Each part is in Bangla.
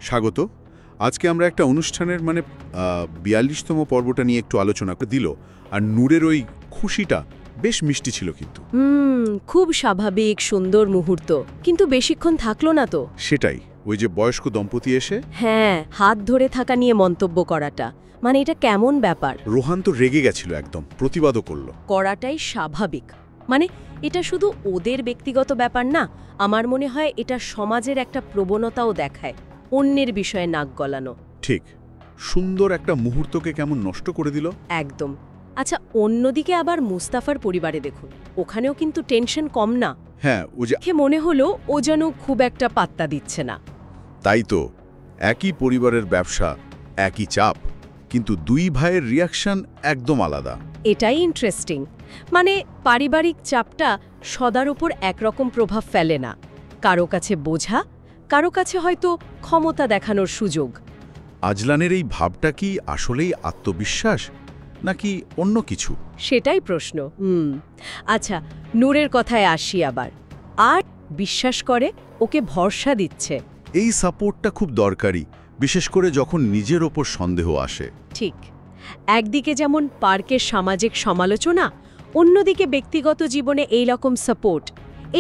স্বাগত। আজকে আমরা একটা অনুষ্ঠানের ৪২তম পর্বটা নিয়ে একটু আলোচনা করে দিল। আর নূরের ওই খুশিটা বেশ মিষ্টি ছিল কিন্তু। খুব স্বাভাবিক সুন্দর মুহূর্ত, কিন্তু বেশিক্ষণ থাকলো না তো। সেটাই, ওই যে বয়স্ক দম্পতি এসে হ্যাঁ, হাত ধরে থাকা নিয়ে মন্তব্য করাটা, এটা কেমন ব্যাপার? রোহান তো রেগে গেছিল, একদম প্রতিবাদও করল। করাটাই স্বাভাবিক। এটা শুধু ওদের ব্যক্তিগত ব্যাপার না, আমার মনে হয় এটা সমাজের একটা প্রবণতাও দেখায়, অন্যের বিষয়ে নাক গলানো। ঠিক, সুন্দর একটা মুহূর্তকে কেমন নষ্ট করে দিল। একদম। আচ্ছা, অন্যদিকে আবার মুস্তাফার পরিবারে দেখুন, ওখানেও কিন্তু টেনশন কম না। হ্যাঁ, ও যে মনে হলো ও যেন খুব একটা পাত্তা দিচ্ছে না। তাই তো, একই পরিবারের ব্যবসা, একই চাপ, কিন্তু দুই ভাইয়ের রিয়াকশন একদম আলাদা। এটাই ইন্টারেস্টিং। পারিবারিক চাপটা সদার উপর একরকম প্রভাব ফেলে না। কারো কাছে বোঝা, কারো কাছে হয়তো ক্ষমতা দেখানোর সুযোগ। আজলানের এই ভাবটা কি আসলেই আত্মবিশ্বাস নাকি অন্য কিছু? সেটাই প্রশ্ন। আচ্ছা, নূরের কথায় আসি আবার। আর বিশ্বাস করে, ওকে ভরসা দিচ্ছে। এই সাপোর্টটা খুব দরকারি, বিশেষ করে যখন নিজের ওপর সন্দেহ আসে। ঠিক, একদিকে যেমন পার্কের সামাজিক সমালোচনা, অন্যদিকে ব্যক্তিগত জীবনে এই রকম সাপোর্ট।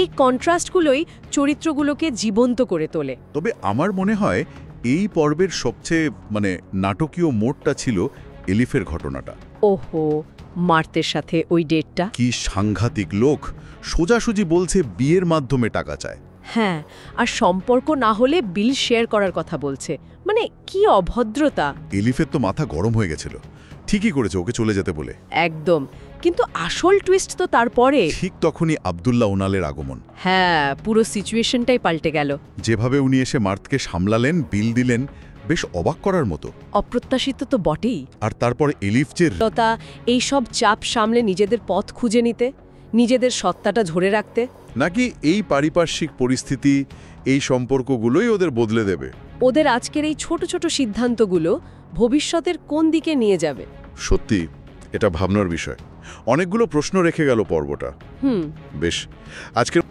এই কন্ট্রাস্টগুলোই চরিত্রগুলোকে জীবন্ত করে তোলে। তবে আমার মনে হয় এই পর্বের সবচেয়ে নাটকীয় মোড়টা ছিল এলিফের ঘটনাটা। ওহো, মার্তের সাথে ওই ডেটটা কি সাংঘাতিক লোক! সোজাসুজি বলছে বিয়ের মাধ্যমে টাকা চায়। হ্যাঁ, আর সম্পর্ক না হলে বিল শেয়ার করার কথা বলছে। কি অভদ্রতা! এলিফের তো মাথা গরম হয়ে গেছিল। ঠিকই করেছে ওকে চলে যেতে বলে। একদম, কিন্তু আসল টুইস্ট তো তারপরে। ঠিক তখনই আব্দুল্লাহ ওনালের আগমন। হ্যাঁ, পুরো সিচুয়েশনটাই পাল্টে গেল। যেভাবে উনি এসে মার্তকে সামলালেন, বিল দিলেন, বেশ অবাক করার মতো। অপ্রত্যাশিত তো বটেই। আর তারপর এলিফ যে এই সব চাপ সামলে নিজেদের পথ খুঁজে নিতে, নিজেদের সত্তাটা ধরে রাখতে। নাকি এই পারিপার্শ্বিক পরিস্থিতি, এই সম্পর্কগুলোই ওদের বদলে দেবে? ওদের আজকের এই ছোট ছোট সিদ্ধান্তগুলো ভবিষ্যতের কোন দিকে নিয়ে যাবে? সত্যি এটা ভাবনার বিষয়। অনেকগুলো প্রশ্ন রেখে গেল পর্বটা। হুম বেশ, আজকের